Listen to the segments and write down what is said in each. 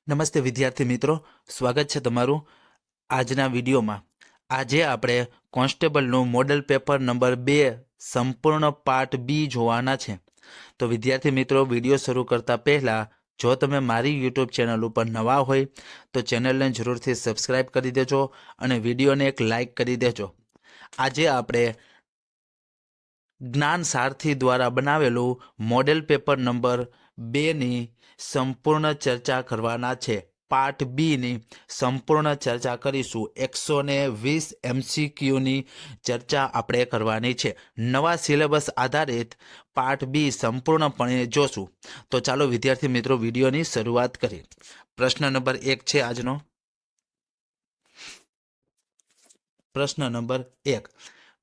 નમસ્તે વિદ્યાર્થી મિત્રો, સ્વાગત છે તમારું આજના વિડીયોમાં. આજે આપણે કોન્સ્ટેબલનું મોડેલ પેપર નંબર 2 સંપૂર્ણ પાર્ટ બી જોવાના છે. તો વિદ્યાર્થી મિત્રો, વિડીયો શરૂ કરતા પહેલાં જો તમે મારી યુટ્યુબ ચેનલ ઉપર નવા હોય તો ચેનલને જરૂરથી સબસ્ક્રાઈબ કરી દેજો અને વિડીયોને એક લાઇક કરી દેજો. આજે આપણે જ્ઞાન સારથી દ્વારા બનાવેલું મોડેલ પેપર નંબર 2ની સંપૂર્ણ ચર્ચા કરવાના છે. પાર્ટ બીની સંપૂર્ણ ચર્ચા કરીશું. 120 MCQની ચર્ચા આપણે કરવાની છે. નવા સિલેબસ આધારિત પાર્ટ બી સંપૂર્ણપણે જોશું. તો ચાલો વિદ્યાર્થી મિત્રો વિડીયોની શરૂઆત કરીએ. પ્રશ્ન નંબર 1 છે આજનો. પ્રશ્ન નંબર 1.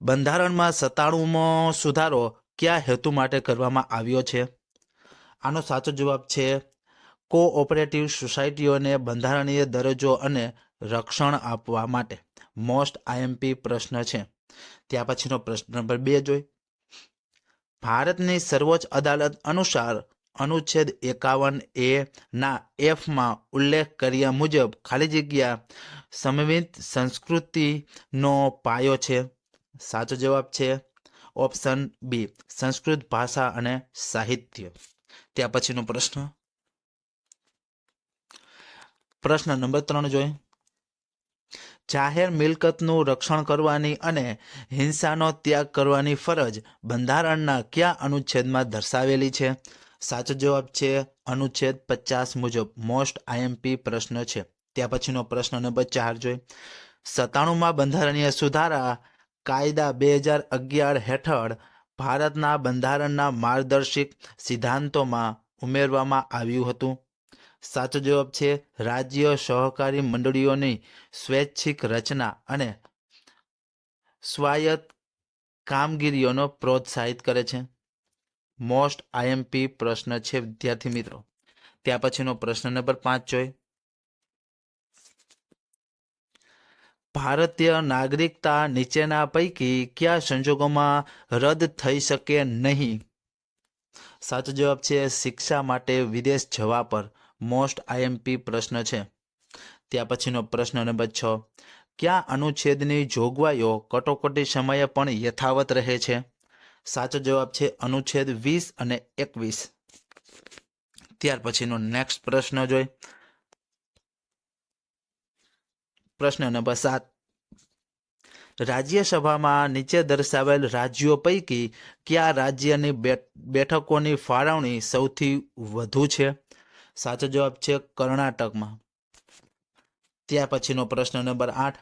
બંધારણમાં 97મો સુધારો કયા હેતુ માટે કરવામાં આવ્યો છે? આનો સાચો જવાબ છે કોઓપરેટિવ સોસાયટીઓને બંધારણીય દરજ્જો અને રક્ષણ આપવા માટે. મોસ્ટ આઈએમપી પ્રશ્ન છે. ત્યાર પછીનો પ્રશ્ન નંબર 2 જોઈ. ભારતની સર્વોચ્ચ અદાલત અનુસાર અનુચ્છેદ 51A ના Fમાં ઉલ્લેખ કર્યા મુજબ ખાલી જગ્યા સમન્વિત સંસ્કૃતિનો પાયો છે. સાચો જવાબ છે ઓપ્શન બી, સંસ્કૃત ભાષા અને સાહિત્ય. ત્યાર પછીનો પ્રશ્ન નંબર 3 જોઈએ. જાહેર મિલકતનું રક્ષણ કરવાની અને હિંસાનો ત્યાગ કરવાની ફરજ બંધારણના કયા અનુચ્છેદમાં દર્શાવેલી છે? સાચો જવાબ છે અનુચ્છેદ 50 મુજબ. મોસ્ટ આઈએમપી પ્રશ્ન છે. ત્યાર પછીનો પ્રશ્ન નંબર 4 જોઈએ. 97માં બંધારણીય સુધારા કાયદા 2011 હેઠળ ભારતના બંધારણના માર્ગદર્શક સિદ્ધાંતોમાં ઉમેરવામાં આવ્યું હતું. સાચો જવાબ છે રાજ્ય સહકારી મંડળીઓની સ્વૈચ્છિક રચના અને સ્વાયત્ત કામગીરીઓનો પ્રોત્સાહિત કરે છે. મોસ્ટ આઈએમપી પ્રશ્ન છે વિદ્યાર્થી મિત્રો. ત્યાર પછીનો પ્રશ્ન નંબર 5 જોઈએ. ભારતીય નાગરિકતા નીચેના પૈકી કયા સંજોગોમાં રદ થઈ શકે નહીં? સાચો જવાબ છે શિક્ષા માટે વિદેશ જવા પર. મોસ્ટ આઈએમપી પ્રશ્ન છે. ત્યાર પછીનો પ્રશ્ન નંબર 6. કયા અનુચ્છેદની જોગવાઈઓ કટોકટી સમયે પણ યથાવત રહે છે? સાચો જવાબ છે અનુચ્છેદ 20 અને 21. ત્યાર પછીનો નેક્સ્ટ પ્રશ્ન જોઈ. પ્રશ્ન નંબર 7. રાજ્યસભામાં નીચે દર્શાવેલ રાજ્યો પૈકી કયા રાજ્યની બેઠકોની ફાળવણી સૌથી વધુ છે? સાચો જવાબ છે કર્ણાટકમાં. ત્યાર પછીનો પ્રશ્ન નંબર 8.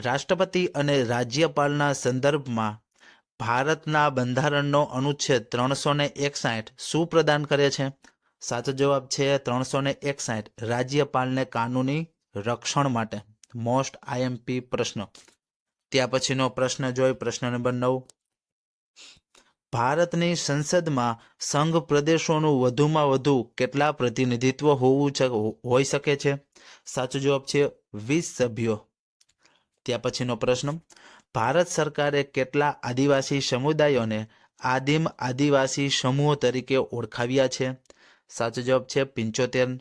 રાષ્ટ્રપતિ અને રાજ્યપાલના સંદર્ભમાં ભારતના બંધારણનો અનુચ્છેદ 361 શું પ્રદાન કરે છે? સાચો જવાબ છે 361 રાજ્યપાલને કાનૂની રક્ષણ માટે. મોસ્ટ આઈએમપી પ્રશ્ન. ત્યાર પછીનો પ્રશ્ન જોઈ. પ્રશ્ન નંબર 9. ભારતની સંસદમાં સંઘ પ્રદેશોનું વધુમાં વધુ કેટલા પ્રતિનિધિત્વ હોઈ શકે છે? સાચો જવાબ છે 20 સભ્યો. ત્યાર પછીનો પ્રશ્ન. ભારત સરકારે કેટલા આદિવાસી સમુદાયોને આદિમ આદિવાસી સમૂહ તરીકે ઓળખાવ્યા છે? સાચો જવાબ છે 75.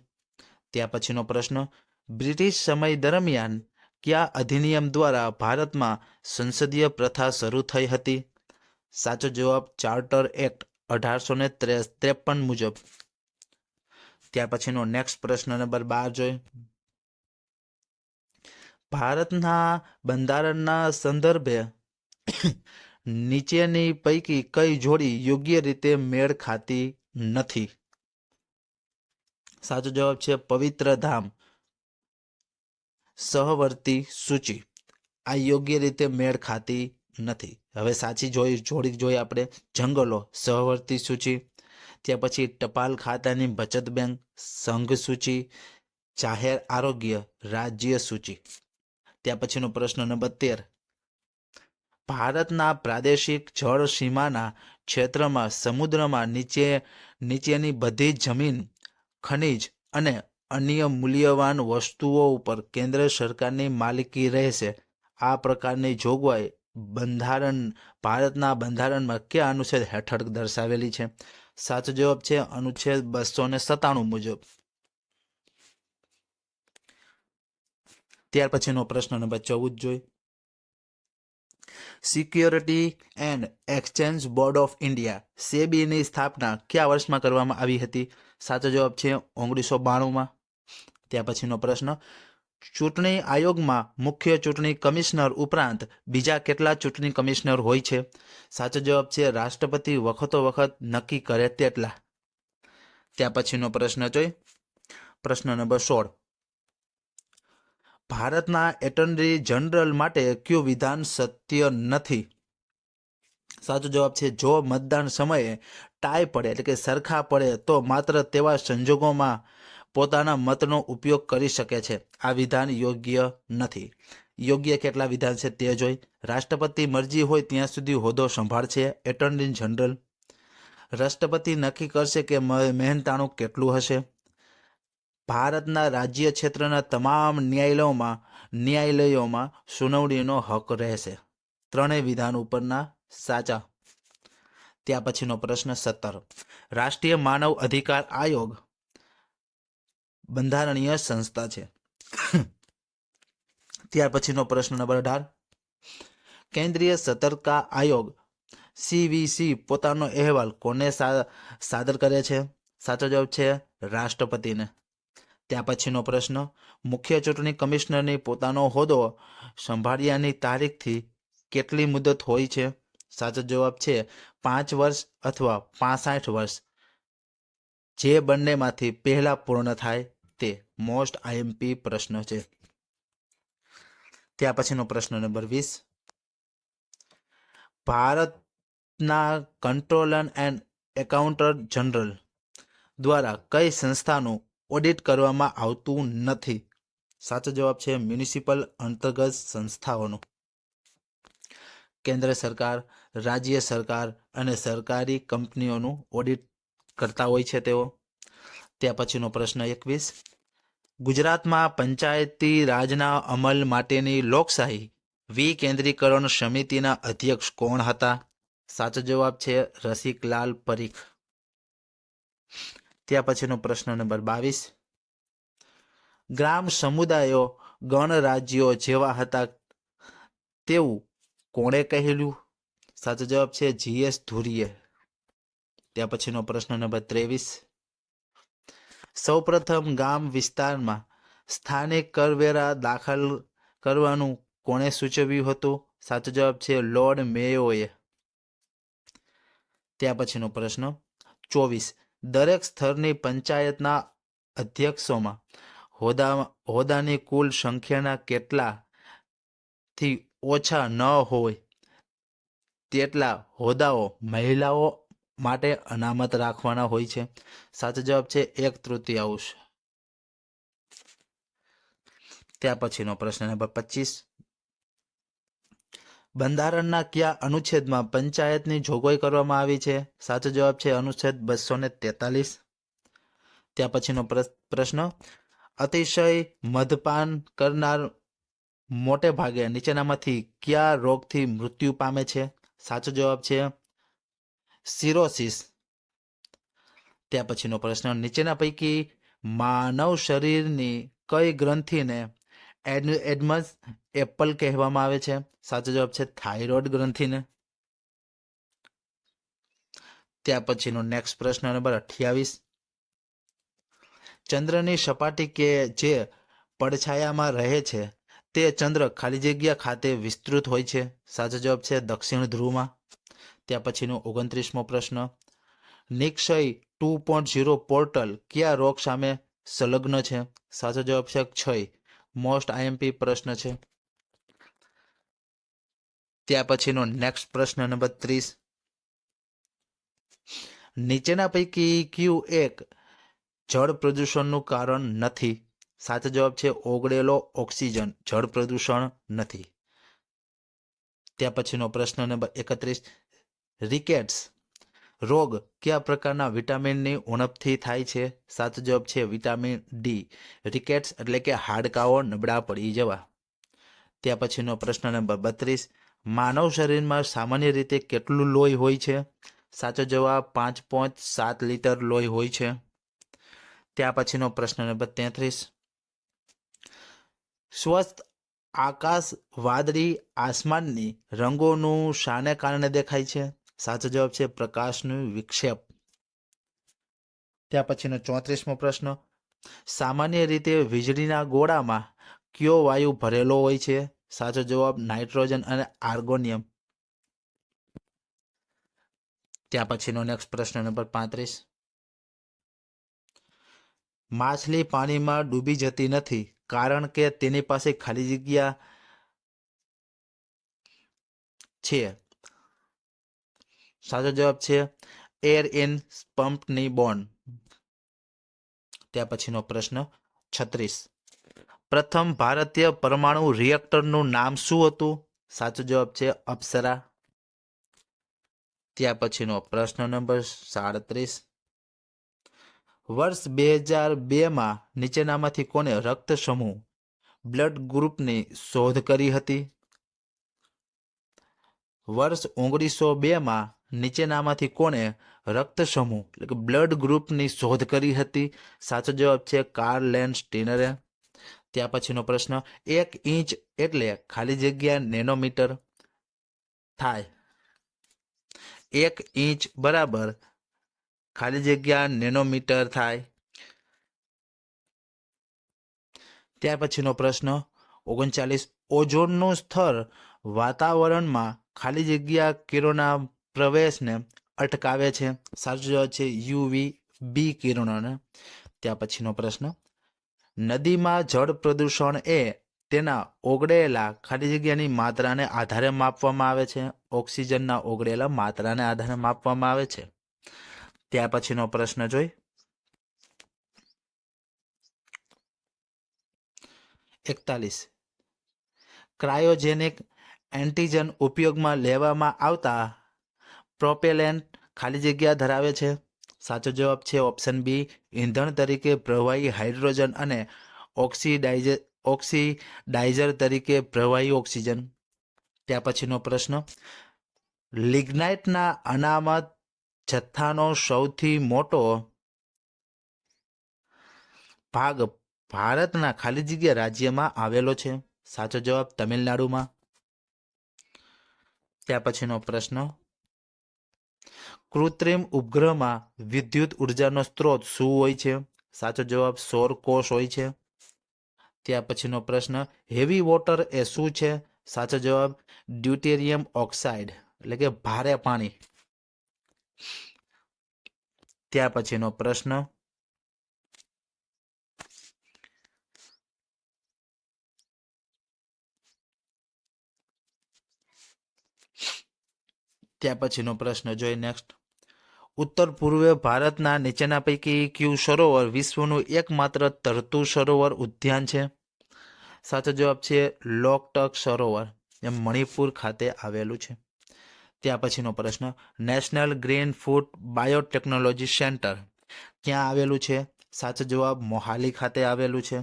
ત્યાર પછીનો પ્રશ્ન. બ્રિટિશ સમય દરમિયાન કયા અધિનિયમ દ્વારા ભારતમાં સંસદીય પ્રથા શરૂ થઈ હતી? સાચો જવાબ ચાર્ટર એક્ટ 1853 મુજબ. ત્યાર પછીનો નેક્સ્ટ પ્રશ્ન નંબર 12 જોઈએ. ભારતના બંધારણના સંદર્ભે નીચેની પૈકી કઈ જોડી યોગ્ય રીતે મેળ ખાતી નથી? સાચો જવાબ છે પવિત્ર ધામ સહવર્તી સૂચિ. આ યોગ્ય રીતે મેળ ખાતી નથી. હવે સાચી જોડી જોઈએ આપણે. જંગલો સહવર્તી સૂચિ. ત્યાર પછી ટપાલ ખાતાની બચત બેંક સંઘ સૂચિ. જાહેર આરોગ્ય રાજ્ય સૂચિ. ત્યાર પછીનો પ્રશ્ન નંબર 13. ભારતના પ્રાદેશિક જળ સીમાના ક્ષેત્રમાં સમુદ્રમાં નીચેની બધી જમીન, ખનિજ અને અન્ય મૂલ્યવાન વસ્તુઓ ઉપર કેન્દ્ર સરકારની માલિકી રહેશે. આ પ્રકારની જોગવાઈ ભારતના બંધારણમાં કયા અનુચ્છેદ હેઠળ દર્શાવેલી છે? સાચો જવાબ છે અનુચ્છેદ 297 મુજબ. ત્યાર પછીનો પ્રશ્ન નંબર 14 જોઈએ. Security and exchange board of India સેબીની સ્થાપના કયા વર્ષમાં કરવામાં આવી હતી? સાચો જવાબ છે 1992માં. ત્યાર પછીનો પ્રશ્ન, ચૂંટણી આયોગમાં મુખ્ય ચૂંટણી કમિશનર ઉપરાંત બીજા કેટલા ચૂંટણી કમિશનર હોય છે? સાચો જવાબ છે રાષ્ટ્રપતિ વખતો વખત નક્કી કરે તેટલા. ત્યાર પછીનો પ્રશ્ન જોઈએ. પ્રશ્ન નંબર 16, ભારતના એટર્ની જનરલ માટે કયું વિધાન સત્ય નથી? સાચો જવાબ છે જો મતદાન સમયે ટાઈ પડે એટલે કે સરખા પડે તો માત્ર તેવા સંજોગોમાં પોતાના મતનો ઉપયોગ કરી શકે છે. આ વિધાન યોગ્ય નથી. યોગ્ય કેટલા વિધાન છે તે જોઈ. રાષ્ટ્રપતિ મરજી હોય ત્યાં સુધી હોદ્દો સંભાળશે એટર્ની જનરલ. રાષ્ટ્રપતિ નક્કી કરશે કે મહેનતાણું કેટલું હશે. ભારતના રાજ્ય ક્ષેત્રના તમામ ન્યાયાલયોમાં સુનાવણીનો હક રહેશે. ત્રણેય વિધાન ઉપરના સાચા. ત્યાર પછીનો પ્રશ્ન 17, રાષ્ટ્રીય માનવ અધિકાર આયોગ બંધારણીય સંસ્થા છે. ત્યાર પછીનો પ્રશ્ન નંબર 18, કેન્દ્રીય સતર્કતા આયોગ CVC પોતાનો અહેવાલ કોને સાદર કરે છે? સાચો જવાબ છે રાષ્ટ્રપતિને. ત્યાં પછીનો પ્રશ્ન, મુખ્ય ચૂંટણી કમિશનરની પોતાનો હોદ્દો સંભાળ્યાની તારીખથી કેટલી મુદત હોય છે? સાચો જવાબ છે 5 વર્ષ અથવા 65 વર્ષ, જે બંનેમાંથી પહેલા પૂર્ણ થાય તે. મોસ્ટ IMP પ્રશ્ન છે. ત્યાં પછીનો પ્રશ્ન નંબર 20, ભારતના કંટ્રોલર એન્ડ એકાઉન્ટન્ટ જનરલ દ્વારા કઈ સંસ્થાનું ઓડિટ કરવામાં આવતું નથી? સાચો જવાબ છે મ્યુનિસિપલ અંતર્ગત સંસ્થાઓનું. કેન્દ્ર સરકાર, રાજ્ય સરકાર અને સરકારી કંપનીઓનું ઓડિટ કરતા હોય છે તેઓ. ત્યાં પછીનો પ્રશ્ન 21, ગુજરાતમાં પંચાયતી રાજના અમલ માટેની લોકશાહી વિકેન્દ્રીકરણ સમિતિના અધ્યક્ષ કોણ હતા? સાચો જવાબ છે રસિકલાલ પરીખ. ત્યાં પછીનો પ્રશ્ન નંબર 22, ગ્રામ સમુદાયો ગણરાજ્યો જેવા હતા તેવું કોણે કહેલું? સાચો જવાબ છે GS ધુરીએ. ત્યાં પછીનો પ્રશ્ન નંબર 23, સૌપ્રથમ ગામ વિસ્તારમાં સ્થાનિક કરવેરા દાખલ કરવાનું કોણે સૂચવ્યું હતું? સાચો જવાબ છે લોર્ડ મેયોએ. ત્યાં પછીનો પ્રશ્ન 24, દરેક સ્તરની પંચાયતના અધ્યક્ષોમાં હોદ્દાની કુલ સંખ્યાના કેટલાથી ઓછા ન હોય તેટલા હોદ્દાઓ મહિલાઓ માટે અનામત રાખવાના હોય છે? સાચો જવાબ છે 1/3. ત્યાં પછીનો પ્રશ્ન નંબર 25, બંધારણના કયા અનુચ્છેદમાં પંચાયતની જોગવાઈ કરવામાં આવી છે? સાચો જવાબ છે અનુચ્છેદ 243. ત્યાં પછીનો પ્રશ્ન, અતિશય મદપાન કરનાર મોટે ભાગે નીચેનામાંથી કયા રોગથી મૃત્યુ પામે છે? સાચો જવાબ છે સિરોસિસ. ત્યાં પછીનો પ્રશ્ન, નીચેના પૈકી માનવ શરીરની કઈ ગ્રંથિને એડમ્સ એપલ કહેવામાં આવે છે? સાચો જવાબ છે થાઇરોઇડ ગ્રંથિને. ત્યાં પછીનો નેક્સ્ટ પ્રશ્ન નંબર 28, ચંદ્રની સપાટી કે જે પડછાયામાં રહે છે તે ચંદ્ર ખાલી જગ્યા ખાતે વિસ્તૃત હોય છે? સાચો જવાબ છે દક્ષિણ ધ્રુવમાં. ત્યાં પછીનો 29મો પ્રશ્ન, નિક્ષય 2.0 પોર્ટલ કયા રોગ સામે સંલગ્ન છે? સાચો જવાબ છે ક્ષય. મોસ્ટ IMP પ્રશ્ન છે. ત્યાં પછીનો નેક્સ્ટ પ્રશ્ન નંબર 30, નીચેના પૈકી કયું એક જળ પ્રદૂષણનું કારણ નથી? સાચો જવાબ છે ઓગળેલો ઓક્સિજન જળ પ્રદૂષણ નથી. ત્યાં પછીનો પ્રશ્ન નંબર 31, રિકેટ્સ રોગ કયા પ્રકારના વિટામિનની ઉણપથી થાય છે? સાચો જવાબ છે વિટામિન D. રિકેટ્સ એટલે કે હાડકાઓ નબળા પડી જવા. ત્યાં પછીનો પ્રશ્ન નંબર 32, માનવ શરીરમાં સામાન્ય રીતે કેટલું લોહી હોય છે? સાચો જવાબ 5.7 લીટર લોહી હોય છે. ત્યાં પછીનો પ્રશ્ન નંબર 33, સ્વસ્થ આકાશ વાદળી આસમાનની રંગોનું શાને કારણે દેખાય છે? સાચો જવાબ છે પ્રકાશનું વિક્ષેપ. ત્યાર પછીનો 34મો પ્રશ્ન. સામાન્ય રીતે વીજળીના ગોળામાં કયો વાયુ ભરેલો હોય છે? સાચો જવાબ નાઇટ્રોજન અને આર્ગોનિયમ. ત્યાર પછીનો નેક્સ્ટ પ્રશ્ન નંબર 35. માછલી પાણીમાં ડૂબી જતી નથી કારણ કે તેની પાસે ખાલી જગ્યા છે. સાચો જવાબ છે એર ઇન પંપની બોન્ડ. ત્યાર પછીનો પ્રશ્ન 36. પ્રથમ ભારતીય પરમાણુ રિએક્ટરનું નામ શું હતું? સાચો જવાબ છે અપ્સરા. ત્યાર પછીનો પ્રશ્ન નંબર 37. વર્ષ 2002માં નીચેનામાંથી કોને રક્ત સમૂહ બ્લડ ગ્રુપની શોધ કરી હતી? વર્ષ 1902માં નીચેનામાંથી કોણે રક્ત સમૂહ એટલે કે બ્લડ ગ્રુપની શોધ કરી હતી? સાચો જવાબ છે કાર્લ લેન્ડસ્ટીનરે. ત્યાર પછીનો પ્રશ્ન. 1 ઇંચ એટલે ખાલી જગ્યા નેનોમીટર થાય. 1 ઇંચ બરાબર ખાલી જગ્યા નેનોમીટર થાય. ત્યાર પછીનો પ્રશ્ન 39. ઓઝોનનું સ્તર વાતાવરણમાં ખાલી જગ્યા કિરણોના પ્રવેશને અટકાવે છે. સાચો જવાબ છે UVB કિરણોને. ત્યાર પછીનો પ્રશ્ન. નદીમાં જળ પ્રદૂષણ એ તેના ઓગળેલા ખાલી જગ્યાની માત્રાને આધારે માપવામાં આવે છે. ઓક્સિજનના ઓગળેલા માત્રાને આધારે માપવામાં આવે છે. ત્યાર પછીનો પ્રશ્ન જોઈ. 41. ક્રાયોજેનિક એન્ટીજન ઉપયોગમાં લેવામાં આવતા પ્રોપેલેન્ટ ખાલી જગ્યા ધરાવે છે. સાચો જવાબ છે ઓપ્શન બી ઈંધણ તરીકે પ્રવાહી હાઇડ્રોજન અને ઓક્સિડાઇઝર તરીકે પ્રવાહી ઓક્સિજન. ત્યાર પછીનો પ્રશ્ન. લિગ્નાઇટના અનામત જથ્થાનો સૌથી મોટો ભાગ ભારતના ખાલી જગ્યા રાજ્યમાં આવેલો છે. સાચો જવાબ તમિલનાડુમાં. ત્યાર પછીનો પ્રશ્ન. કૃત્રિમ ઉપગ્રહમાં વિદ્યુત ઉર્જાનો સ્ત્રોત શું હોય છે? સાચો જવાબ સૌર કોષ હોય છે. ત્યાર પછીનો પ્રશ્ન. હેવી વોટર એ શું છે? સાચો જવાબ ડ્યુટેરિયમ ઓક્સાઇડ એટલે કે ભારે પાણી. ત્યાર પછીનો પ્રશ્ન. ત્યાર પછીનો પ્રશ્ન જોઈએ નેક્સ્ટ. ઉત્તર પૂર્વીય ભારતના નીચેના પૈકી કયું સરોવર વિશ્વનું એકમાત્ર તરતું સરોવર ઉદ્યાન છે? સાચો જવાબ છે લોકટક સરોવર, જે મણિપુર ખાતે આવેલું છે. ત્યાર પછીનો પ્રશ્ન. National green food biotechnology centre ક્યાં આવેલું છે? સાચો જવાબ મોહાલી ખાતે આવેલું છે.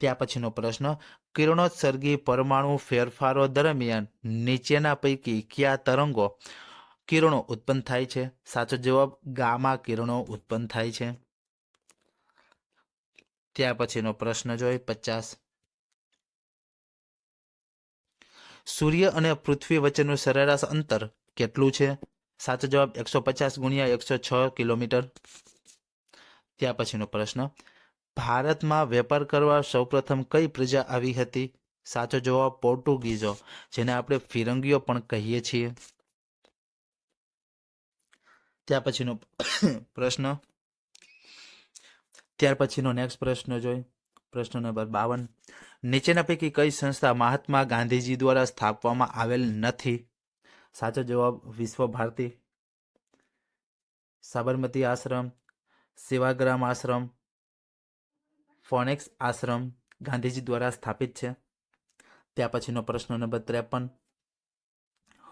ત્યાર પછીનો પ્રશ્ન. કિરણોત્સર્ગી પરમાણુ ફેરફારો દરમિયાન નીચેના પૈકી કયા તરંગો કિરણો ઉત્પન્ન થાય છે? સાચો જવાબ ગામા કિરણો ઉત્પન્ન થાય છે. ત્યાર પછીનો પ્રશ્ન જોઈ 50. સૂર્ય અને પૃથ્વી વચ્ચેનું સરેરાશ અંતર કેટલું છે? સાચો જવાબ 150 ગુણ્યા 106 કિલોમીટર. ત્યાર પછીનો પ્રશ્ન. ભારતમાં વેપાર કરવા સૌપ્રથમ કઈ પ્રજા આવી હતી? સાચો જવાબ પોર્ટુગીઝો, જેને આપણે ફિરંગીઓ પણ કહીએ છીએ. ત્યાર પછીનો પ્રશ્ન. ત્યાર પછીનો નેક્સ્ટ પ્રશ્ન જોઈ. પ્રશ્ન નંબર 52. નીચેના પૈકી કઈ સંસ્થા મહાત્મા ગાંધીજી દ્વારા સ્થાપવામાં આવેલ નથી? સાચો જવાબ વિશ્વ ભારતી, સાબરમતી આશ્રમ, સેવાગ્રામ આશ્રમ, ફોનેક્સ આશ્રમ ગાંધીજી દ્વારા સ્થાપિત છે. ત્યાર પછીનો પ્રશ્ન નંબર 53.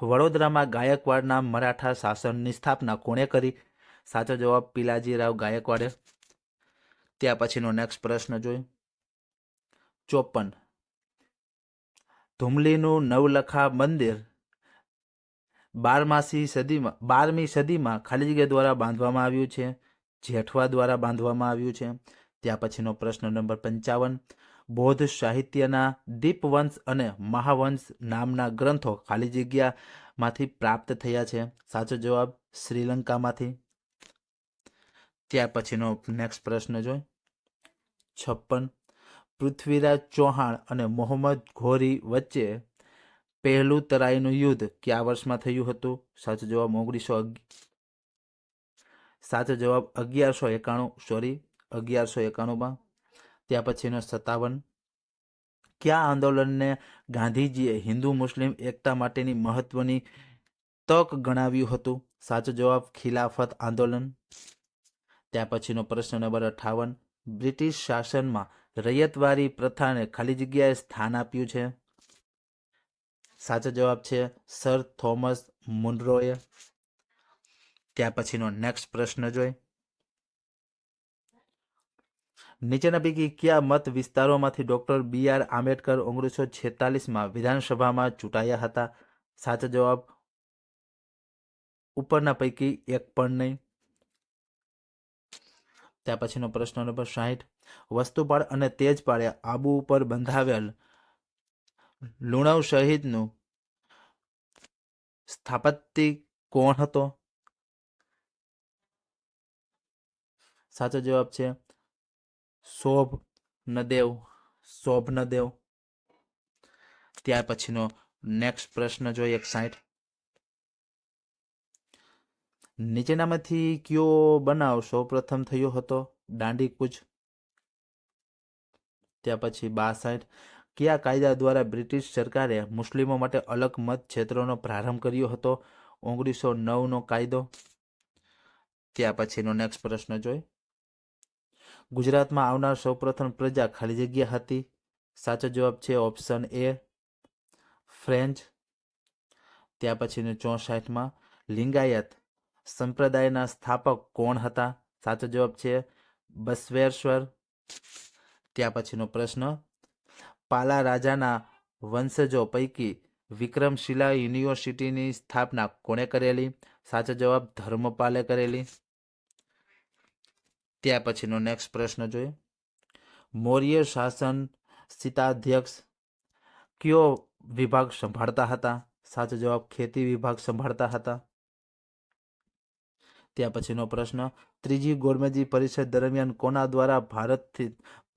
વડોદરામાં ગાયકવાડના મરાઠા શાસનની સ્થાપના કોણે કરી? સાચો જવાબ પિલાજીરાવ ગાયકવાડે. ત્યાર પછીનો નેક્સ્ટ પ્રશ્ન જોઈ. 54. ધુમલીનું નવલખા મંદિર 12મી સદીમાં ખાલી જગ્યા દ્વારા બાંધવામાં આવ્યું છે, જેઠવા દ્વારા બાંધવામાં આવ્યું છે, ત્યાર પછીનો પ્રશ્ન નંબર 55, બૌદ્ધ સાહિત્યના દીપવંશ અને મહાવંશ નામના ગ્રંથો ખાલી જગ્યામાંથી પ્રાપ્ત થયા છે. સાચો જવાબ શ્રીલંકામાંથી. ત્યાર પછીનો નેક્સ્ટ પ્રશ્ન જોઈ 56, પૃથ્વીરાજ ચૌહાણ અને મોહમ્મદ ઘોરી વચ્ચે પહેલું તરાઈનું યુદ્ધ કયા વર્ષમાં થયું હતું? સાચો જવાબ 1191. ત્યાર પછીનો 57, કયા આંદોલનને ગાંધીજીએ હિન્દુ મુસ્લિમ એકતા માટેની મહત્વની તક ગણાવ્યું હતું? સાચો જવાબ ખિલાફત આંદોલન. ત્યાર પછીનો પ્રશ્ન નંબર 58, બ્રિટિશ શાસનમાં રૈયતવારી પ્રથાને ખાલી જગ્યાએ સ્થાન આપ્યું છે? સાચો જવાબ છે સર થોમસ મુનરોએ. ત્યાર પછીનો નેક્સ્ટ પ્રશ્ન જોઈ, નીચેના પૈકી કયા મત વિસ્તારોમાંથી ડોક્ટર BR આંબેડકર 1946માં વિધાનસભામાં ચૂંટાયા હતા? સાચો જવાબ ઉપરના પૈકી એક પણ નહીં. ત્યાર પછીનો પ્રશ્ન નંબર 60, વસ્તુપાળ અને તેજપાળે આબુ ઉપર બંધાવેલ લુણવ શહીદનું સ્થાપત્ય કોણ હતો? સાચો જવાબ છે શોભનદેવ. ત્યાર પછીનો નેક્સ્ટ પ્રશ્ન જોઈએ 61, નીચેનામાંથી કયો બનાવ સૌપ્રથમ થયો હતો? દાંડીકૂચ. ત્યાર પછી 62, કયા કાયદા દ્વારા બ્રિટિશ સરકારે મુસ્લિમો માટે અલગ મત ક્ષેત્રોનો પ્રારંભ કર્યો હતો? 1909નો કાયદો. ત્યાર પછીનો નેક્સ્ટ પ્રશ્ન જોઈ, ગુજરાતમાં આવનાર સૌપ્રથમ પ્રજા ખાલી જગ્યા હતી? સાચો જવાબ છે ઓપ્શન એ ફ્રેન્ચ. ત્યાર પછીનો 64માં, લિંગાયત સંપ્રદાયના સ્થાપક કોણ હતા? સાચો જવાબ છે બસવેશ્વર. ત્યાર પછીનો પ્રશ્ન, પાલા રાજાના વંશજો પૈકી વિક્રમશિલા યુનિવર્સિટીની સ્થાપના કોણે કરેલી? સાચો જવાબ ધર્મપાલે કરેલી. ત્યાર પછીનો નેક્સ્ટ પ્રશ્ન જોઈએ, મૌર્ય શાસન શીતાધ્યક્ષ કયો વિભાગ સંભાળતા હતા? સાચો જવાબ ખેતી વિભાગ સંભાળતા હતા. ત્યાર પછીનો પ્રશ્ન, ત્રીજી ગોળમેજી પરિષદ દરમિયાન કોના દ્વારા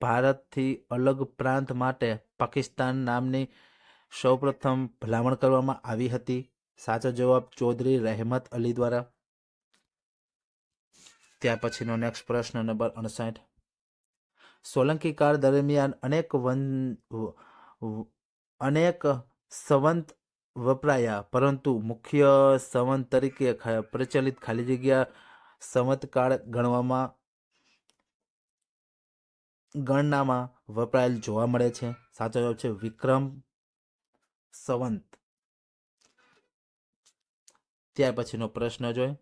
ભારતથી અલગ પ્રાંત માટે પાકિસ્તાન નામની સૌપ્રથમ ભલામણ કરવામાં આવી હતી? સાચો જવાબ ચૌધરી રહેમત અલી દ્વારા. ત્યાર પછીનો નેક્સ્ટ પ્રશ્ન નંબર 59, સોલંકી કાળ દરમિયાન અનેક સંવંત વપરાયા, પરંતુ મુખ્ય સંવંત તરીકે પ્રચલિત ખાલી જગ્યા સંવતકાળ ગણનામાં વપરાયેલ જોવા મળે છે? સાચો જવાબ છે વિક્રમ સંવંત. ત્યાર પછીનો પ્રશ્ન જોઈ,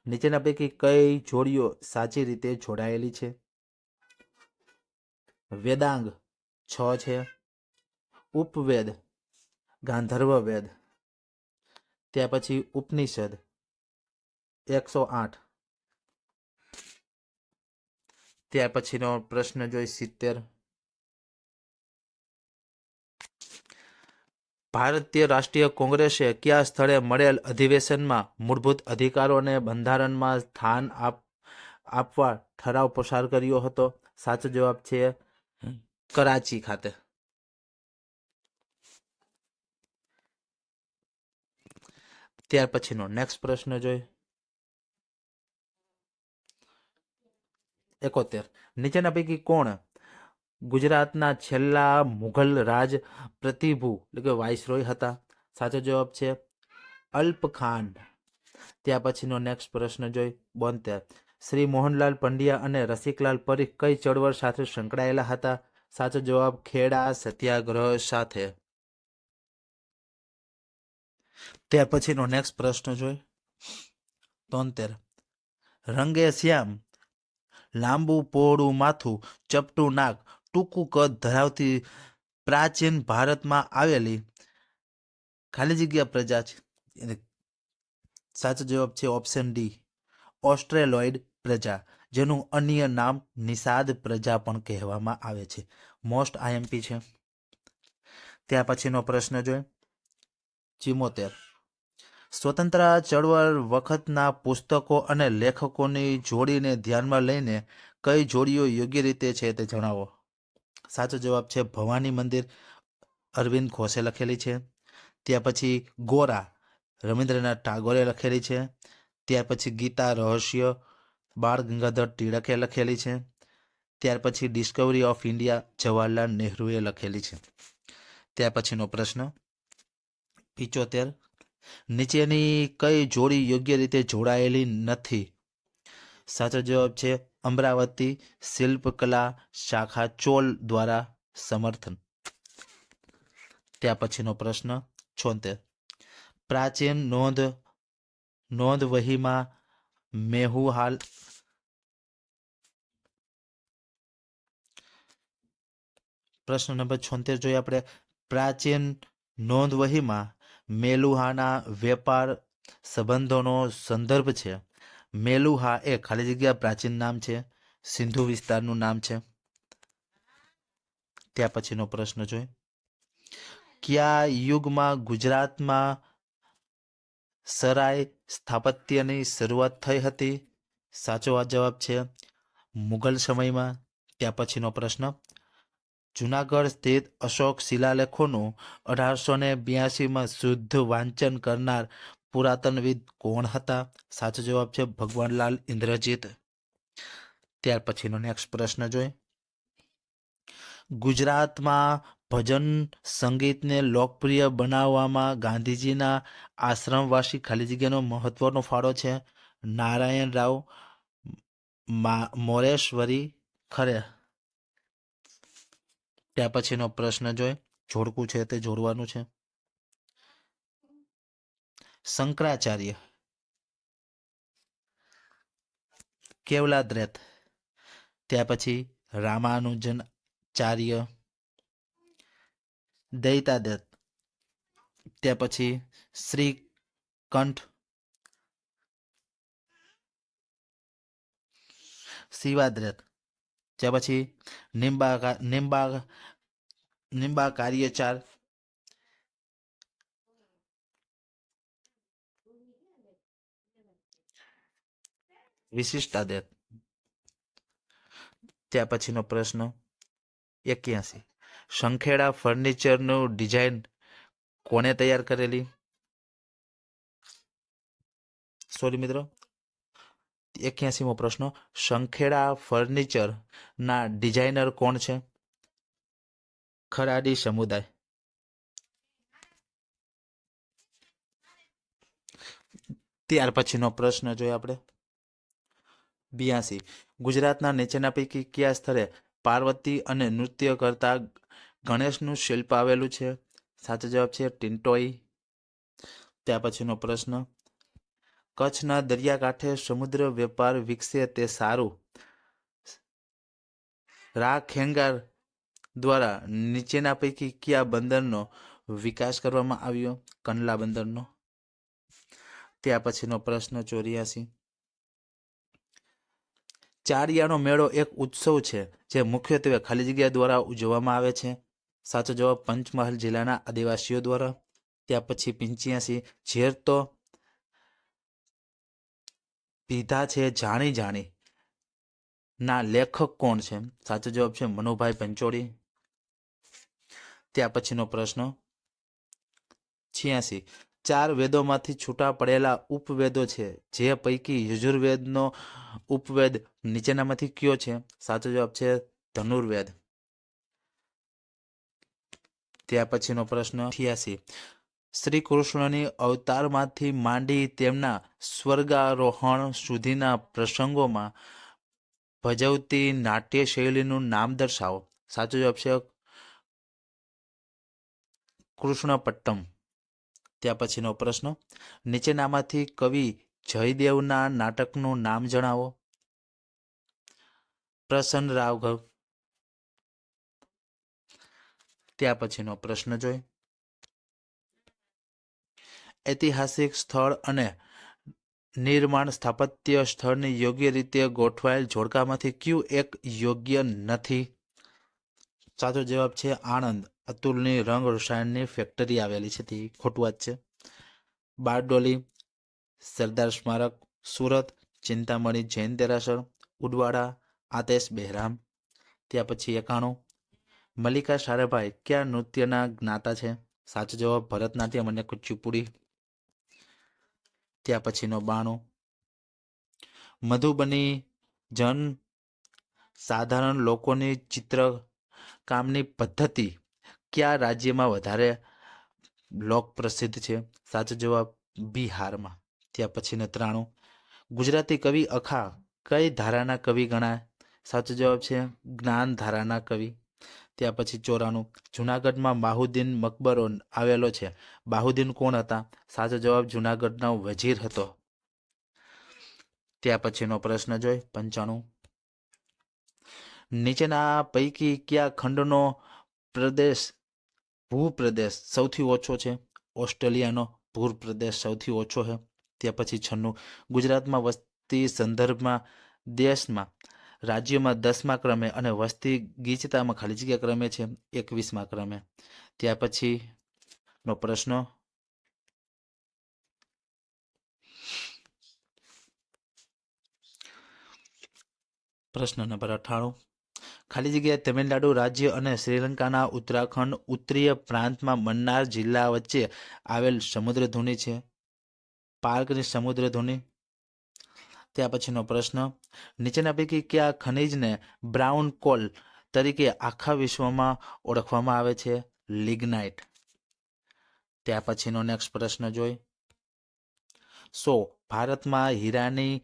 નીચેના પૈકી કઈ જોડીઓ સાચી રીતે જોડાયેલી છે? વેદાંગ 6 છે, ઉપવેદ, ગાંધર્વ વેદ, ત્યાર પછી ઉપનિષદ 108. ત્યાર પછીનો પ્રશ્ન જોઈ 70, ભારતીય રાષ્ટ્રીય કોંગ્રેસે કયા સ્થળે મળેલ અધિવેશનમાં મૂળભૂત અધિકારોને બંધારણમાં સ્થાન આપવા ઠરાવ પસાર કર્યો હતો? સાચો જવાબ છે કરાચી ખાતે. ત્યાર પછીનો નેક્સ્ટ પ્રશ્ન જોઈ 71, નીચેના પૈકી કોણ ગુજરાતના છેલ્લા મુઘલ રાજ પ્રતિભુ એટલે કે વાઇસરોય હતા? સાચો જવાબ છે અલ્પ ખાન. ત્યાર પછીનો નેક્સ્ટ પ્રશ્ન જોઈ 72, શ્રી મોહનલાલ પંડ્યા અને રસિકલાલ પરીખ કઈ ચળવળ સાથે સંકળાયેલા હતા? સાચો જવાબ ખેડા સત્યાગ્રહ સાથે. ત્યાર પછીનો નેક્સ્ટ પ્રશ્ન જોઈ 73, રંગે શ્યામ, લાંબુ પહોળું માથું, ચપટું નાક, ટૂંકું કદ ધરાવતી પ્રાચીન ભારતમાં આવેલી ખાલી જગ્યા પ્રજા છે? સાચો જવાબ છે ઓપ્શન ડી ઓસ્ટ્રેલોઇડ પ્રજા. જેનું અન્ય નામ નિષાદ પ્રજા પણ કહેવામાં આવે છે. મોસ્ટ આઈએમપી છે. ત્યાર પછીનો પ્રશ્ન જોઈએ 74. સ્વતંત્ર ચળવળ વખતના પુસ્તકો અને લેખકોની જોડીને ધ્યાનમાં લઈને કઈ જોડીઓ યોગ્ય રીતે છે તે જણાવો. સાચો જવાબ છે ભવાની મંદિર, અરવિંદ ઘોષે લખેલી છે. ત્યાર પછી ગોરા, રવિન્દ્રનાથ ટાગોરે લખેલી છે. ત્યાર પછી ગીતા રહસ્ય, બાળ ગંગાધર ટિળકે લખેલી છે. ત્યાર પછી ડિસ્કવરી ઓફ ઇન્ડિયા, જવાહરલાલ નહેરુએ લખેલી છે. ત્યાર પછીનો પ્રશ્ન 75. નીચેની કઈ જોડી યોગ્ય રીતે જોડાયેલી નથી? સાચો જવાબ છે અમરાવતી શિલ્પકલા શાખા ચોલ દ્વારા સમર્થન. ત્યાર પછીનો પ્રશ્ન 76. પ્રાચીન નોંધ વહીમાં મેહુહાલ પ્રશ્ન નંબર 76 જોઈએ આપણે. પ્રાચીન નોંધવહીમાં મેલુહાના વેપાર સંબંધોનો સંદર્ભ છે. મેલુહા એ ખાલી જગ્યા પ્રાચીન નામ છે, સિંધુ વિસ્તારનું નામ છે. ત્યાર પછીનો પ્રશ્ન જોઈએ. કયા યુગમાં ગુજરાતમાં સરાય સ્થાપત્યની શરૂઆત થઈ હતી? સાચો જવાબ છે મુગલ સમયમાં. ત્યાર પછીનો પ્રશ્ન. જૂનાગઢ સ્થિત અશોક શિલાલેખોનું 1882માં શુદ્ધ વાંચન કરનાર પુરાતનવિદ કોણ હતા? સાચો જવાબ છે ભગવાનલાલ ઇન્દ્રજીત. ત્યાર પછીનો નેક્સ્ટ પ્રશ્ન જોઈએ. ગુજરાતમાં ભજન સંગીતને લોકપ્રિય બનાવવામાં ગાંધીજીના આશ્રમવાસી ખાલી જગ્યાનો મહત્વનો ફાળો છે. નારાયણ રાવ મોરેશ્વરી ખરે. ત્યાર પછીનો પ્રશ્ન જોઈએ. જોડકું છે તે જોડવાનું છે. શંકરાચાર્ય, કેવલાદ્રેત, ત્યાર પછી રામાનુજનાચાર્ય, દૈતાદત્ત, ત્યાર પછી શ્રીકંઠ, શિવાદ્રેત, ત્યાર પછી નિંબાકાર્યચાર, વિશિષ્ટાદ્રેત. ત્યાર પછીનો પ્રશ્ન 81. સંખેડા ફર્નિચરનું ડિઝાઇન કોને તૈયાર કરેલી? સોરી મિત્રો, 81મો પ્રશ્ન. સંખેડા ફર્નિચર ના ડિઝાઇનર કોણ છે? ખરાડી સમુદાય. ત્યાર પછીનો પ્રશ્ન જોઈએ આપણે 82. ગુજરાતના નીચેના પૈકી કયા સ્થળે પાર્વતી અને નૃત્ય કરતા ગણેશનું શિલ્પ આવેલું છે? સાચો જવાબ છે ટિન્ટોઈ. ત્યાર પછીનો પ્રશ્ન. કચ્છના દરિયાકાંઠે સમુદ્ર વેપાર વિકસે તે સારું. રા ખેંગાર દ્વારા નીચેના પૈકી કયા બંદરનો વિકાસ કરવામાં આવ્યો? કંડલા બંદરનો. ત્યાર પછીનો પ્રશ્ન 84. ચારિયાનો મેળો એક ઉત્સવ છે જે મુખ્યત્વે ખાલી જગ્યા દ્વારા ઉજવવામાં આવે છે. સાચો જવાબ પંચમહાલ જિલ્લાના આદિવાસીઓ દ્વારા. ત્યાર પછી 85. ઝેર તો પીધા છે જાણી જાણી ના લેખક કોણ છે? સાચો જવાબ છે મનુભાઈ પંચોળી. ત્યાર પછીનો પ્રશ્ન 86. 4 વેદોમાંથી છૂટા પડેલા ઉપવેદો છે જે પૈકી યજુર્વેદનો ઉપવેદ નીચેનામાંથી કયો છે? સાચો જવાબ છે ધનુર્વેદ. ત્યાર પછીનો પ્રશ્ન 88. શ્રી કૃષ્ણની અવતારમાંથી માંડી તેમના સ્વર્ગારોહણ સુધીના પ્રસંગોમાં ભજવતી નાટ્ય શૈલીનું નામ દર્શાવો. સાચો જવાબ છે કૃષ્ણપટ્ટમ. ત્યાર પછીનો પ્રશ્ન. નીચેનામાંથી કવિ જયદેવના નાટકનું નામ જણાવો. પ્રસન્ન રાઘવ. ત્યાર પછીનો પ્રશ્ન જોઈ. . ઐતિહાસિક સ્થળ અને નિર્માણ સ્થાપત્ય સ્થળને યોગ્ય રીતે ગોઠવાયેલ જોડકામાંથી કયું એક યોગ્ય નથી? સાચો જવાબ છે આણંદ. અતુલની રંગ રસાયણની ફેક્ટરી આવેલી છે તે ખોટું વાત છે. બારડોલી, સરદાર સ્મારક, સુરત, ચિંતામણી જૈન દેરાસર, ઉડવાડા, આદેશ બહેરામ. ત્યાં પછી 91, મલ્લિકા સારાભાઈ કયા નૃત્યના જ્ઞાતા છે? સાચો જવાબ ભરતનાટ્યમ અને કુચીપુડી. ત્યાં પછીનો 92, મધુબની જન સાધારણ લોકોની ચિત્રકામની પદ્ધતિ કયા રાજ્યમાં વધારે લોક પ્રસિદ્ધ છે? સાચો જવાબ બિહારમાં. ત્યાં પછીનો 93, ગુજરાતી કવિ અખા કઈ ધારાના કવિ ગણાય? સાચો જવાબ છે જ્ઞાન ધારાના કવિ. ત્યાં પછી 94, જુનાગઢમાં બાહુદ્દીન મકબરો આવેલો છે. બાહુદ્દીન કોણ હતા? સાચો જવાબ જુનાગઢનો વજીર હતો. ત્યાં પછીનો પ્રશ્ન જોઈ 95, નીચેના પૈકી કયા ખંડનો ભૂપ્રદેશ સૌથી ઓછો છે? ઓસ્ટ્રેલિયાનો ભૂપ્રદેશ સૌથી ઓછો છે. ત્યાં પછી 96, ગુજરાતમાં વસ્તી સંદર્ભમાં દેશમાં રાજ્યોમાં 10મા ક્રમે અને વસ્તી ગીચતામાં ખાલી જગ્યા ક્રમે છે 21મા ક્રમે. ત્યાં પછીનો પ્રશ્ન નંબર 98, ખાલી જગ્યા તમિલનાડુ રાજ્ય અને શ્રીલંકાના ઉત્તરાખંડ ઉત્તરીય પ્રાંતમાં મન્નાર જિલ્લા વચ્ચે આવેલ સમુદ્રધુની છે. પાર્કની સમુદ્રધુની. ત્યાં પછીનો પ્રશ્ન, નીચેના પૈકી કયા ખનિજને બ્રાઉન કોલ તરીકે આખા વિશ્વમાં ઓળખવામાં આવે છે? લિગ્નાઇટ. ત્યાં પછીનો નેક્સ્ટ પ્રશ્ન જોઈ. ભારતમાં હીરાની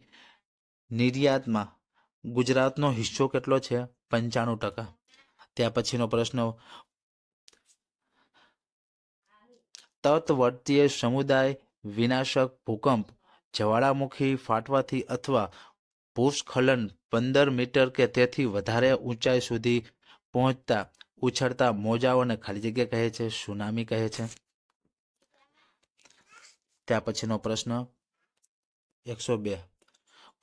નિર્યાતમાં ગુજરાતનો હિસ્સો કેટલો છે? 95%. ત્યાં પછીનો પ્રશ્ન, તટવર્તીય સમુદાય વિનાશક ભૂકંપ, જ્વાળામુખી ફાટવાથી અથવા ભૂસ્ખલન 15 મીટર કે તેથી વધારે ઊંચાઈ સુધી પહોંચતા ઉછળતા મોજાઓને ખાલી જગ્યા કહે છે? સુનામી કહે છે. ત્યાં પછીનો પ્રશ્ન 102,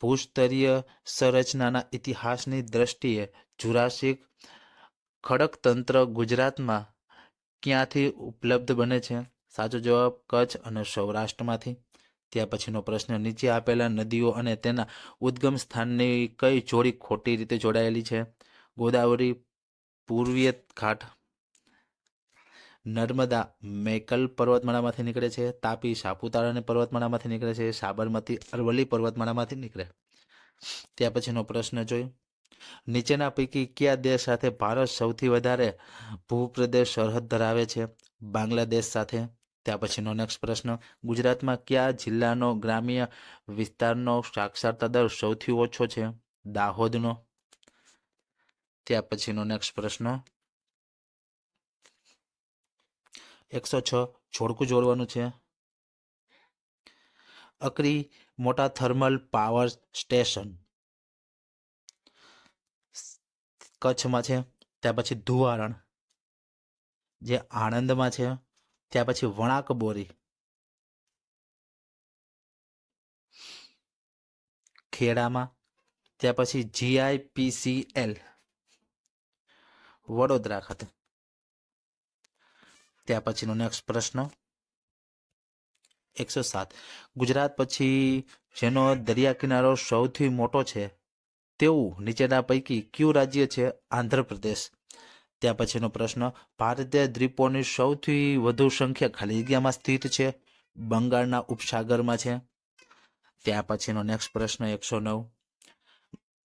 ભૂસ્તરીય સંરચનાના ઇતિહાસની દ્રષ્ટિએ જુરાસિક ખડકતંત્ર ગુજરાતમાં ક્યાંથી ઉપલબ્ધ બને છે? સાચો જવાબ કચ્છ અને સૌરાષ્ટ્રમાંથી. ત્યાં પછીનો પ્રશ્ન, નીચે આપેલા નદીઓ અને તેના ઉદ્ગમ સ્થાનની કઈ જોડી ખોટી રીતે જોડાયેલી છે? ગોદાવરી પૂર્વીય ઘાટ, નર્મદા મેકલ પર્વતમાળામાંથી નીકળે છે, તાપી સાપુતારાની પર્વતમાળામાંથી નીકળે છે, સાબરમતી અરવલ્લી પર્વતમાળામાંથી નીકળે. ત્યાં પછીનો પ્રશ્ન જોઈ. નીચેના પૈકી કયા દેશ સાથે ભારત સૌથી વધારે ભૂપ્રદેશ સરહદ ધરાવે છે? બાંગ્લાદેશ સાથે. ત્યાં પછીનો નેક્સ્ટ પ્રશ્ન, ગુજરાતમાં કયા જિલ્લાનો ગ્રામ્ય વિસ્તારનો સાક્ષરતા દર સૌથી ઓછો છે? દાહોદનો. ત્યાં પછીનો નેક્સ્ટ પ્રશ્ન 106, જોડકું જોડવાનું છે. અકરી મોટા થર્મલ પાવર સ્ટેશન કચ્છમાં છે. ત્યાં પછી ધુવારણ જે આણંદમાં છે. ત્યાં પછી વણાક બોરી ખેડામાં. ત્યાં પછી GIPCL વડોદરા ખાતે. ત્યાં પછીનો નેક્સ્ટ પ્રશ્ન 107, ગુજરાત પછી જેનો દરિયા કિનારો સૌથી મોટો છે તેવું નીચેના પૈકી કયું રાજ્ય છે? આંધ્રપ્રદેશ. ત્યાં પછીનો પ્રશ્ન, ભારતીય દ્વીપોની સૌથી વધુ સંખ્યા ખાલી જગ્યામાં સ્થિત છે? બંગાળના ઉપસાગરમાં છે. ત્યાં પછીનો નેક્સ્ટ પ્રશ્ન 109,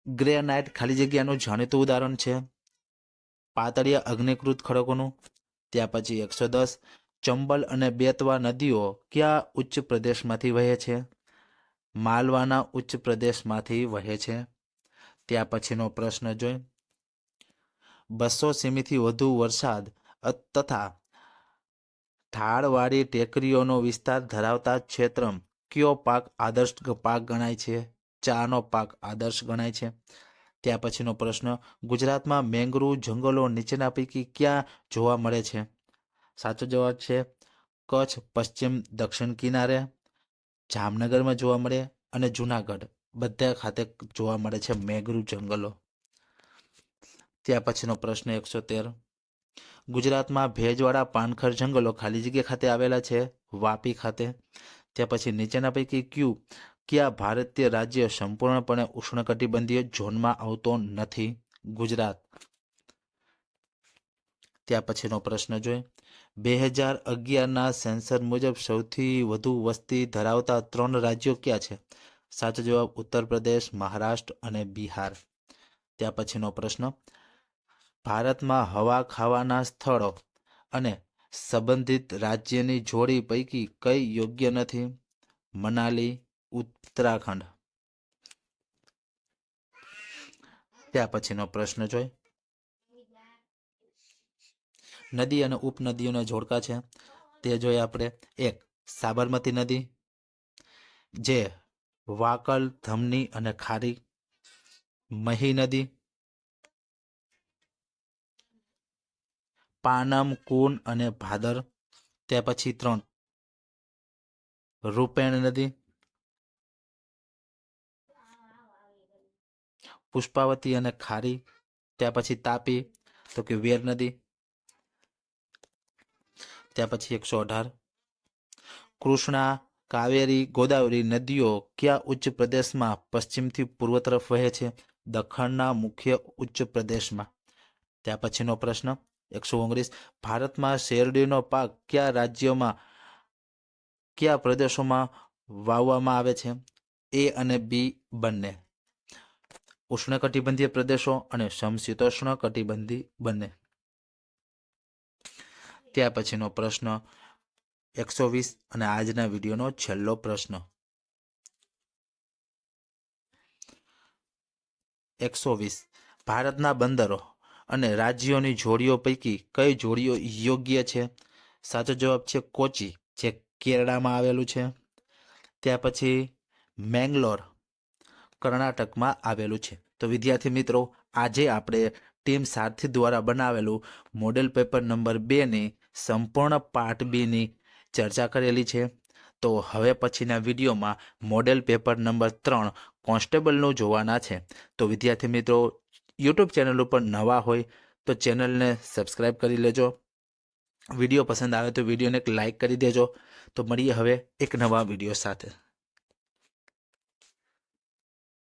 ગ્રેનાઇટ ખાલી જગ્યાનું જાણીતું ઉદાહરણ છે? પાતળિયા અગ્નિકૃત ખડકોનું. ત્યાં પછી 110, ચંબલ અને બેતવા નદીઓ કયા ઉચ્ચ પ્રદેશમાંથી વહે છે? માલવાના ઉચ્ચ પ્રદેશમાંથી વહે છે. ત્યાં પછીનો પ્રશ્ન જોઈ. 200 સેમીથી વધુ વરસાદ તથા ઢાળવાળી ટેકરીઓનો વિસ્તાર ધરાવતા ક્ષેત્ર કયો પાક આદર્શ પાક ગણાય છે? ચાનો પાક આદર્શ ગણાય છે. ત્યાં પછીનો પ્રશ્ન, ગુજરાતમાં મેંગ્રુવ જંગલો નીચેના પૈકી ક્યાં જોવા મળે છે? સાચો જવાબ છે કચ્છ પશ્ચિમ દક્ષિણ કિનારે, જામનગરમાં જોવા મળે, અને જુનાગઢ બધા ખાતે જોવા મળે છે મેંગ્રુવ જંગલો. ત્યાર પછીનો પ્રશ્ન 113. ગુજરાતમાં ભેજવાળા પાનખર જંગલો ખાલી જગ્યા ખાતે આવેલા છે? વાપી ખાતે. ત્યાર પછી નીચેના પૈકી કયા ભારતીય રાજ્ય સંપૂર્ણપણે ઉષ્ણકટિબંધીય ઝોનમાં આવતો નથી? ગુજરાત. ત્યાર પછીનો પ્રશ્ન જોઈએ. 2011ના સેન્સર મુજબ સૌથી વધુ વસ્તી ધરાવતા 3 રાજ્યો કયા છે? સાચો જવાબ ઉત્તર પ્રદેશ, મહારાષ્ટ્ર અને બિહાર. ત્યાર પછીનો પ્રશ્ન. ભારતમાં હવા ખાવાના સ્થળો અને સંબંધિત રાજ્યની જોડી પૈકી કઈ યોગ્ય નથી? મનાલી, ઉત્તરાખંડ. ત્યાર પછીનો પ્રશ્ન જોઈ. નદી અને ઉપનદીઓના જોડકા છે તે જોઈએ આપણે. 1. સાબરમતી નદી, જે વાકલ, ધમની અને ખારી. મહી નદી, પાનમ, કુન અને ભાદર. ત્યાર પછી 3. રૂપેણ નદી, પુષ્પાવતી અને ખારી. ત્યાર પછી તાપી, તો કે વેર નદી. ત્યાર પછી 118. કૃષ્ણા, કાવેરી, ગોદાવરી નદીઓ કયા ઉચ્ચ પ્રદેશમાં પશ્ચિમથી પૂર્વ તરફ વહે છે? દખણના મુખ્ય ઉચ્ચ પ્રદેશમાં. ત્યાર પછીનો પ્રશ્ન 119. ભારતમાં શેરડીનો પાક કયા રાજ્યોમાં, કયા પ્રદેશોમાં વાવવામાં આવે છે? A અને B બંને. ઉષ્ણકટિબંધીય પ્રદેશો અને સમશીતોષ્ણ કટિબંધી બંને. ત્યાર પછીનો પ્રશ્ન 120 અને આજના વિડીયોનો છેલ્લો પ્રશ્ન. 120. ભારતના બંદરો અને રાજ્યોની જોડીઓ પૈકી કઈ જોડીઓ યોગ્ય છે? સાચો જવાબ છે કોચી, જે કેરળમાં આવેલું છે. ત્યાર પછી મેંગલોર, કર્ણાટકમાં આવેલું છે. તો વિદ્યાર્થી મિત્રો, આજે આપણે ટીમ સારથી દ્વારા બનાવેલું મોડેલ પેપર નંબર 2ની સંપૂર્ણ પાર્ટ બીની ચર્ચા કરેલી છે. તો હવે પછીના વિડીયોમાં મોડેલ પેપર નંબર 3 કોન્સ્ટેબલનું જોવાના છે. તો વિદ્યાર્થી મિત્રો, યુટ્યુબ ચેનલ ઉપર નવા હોય તો ચેનલને સબસ્ક્રાઈબ કરી લેજો. વિડીયો પસંદ આવે તો વિડીયોને એક લાઇક કરી દેજો. તો મળીએ હવે એક નવા વિડીયો સાથે.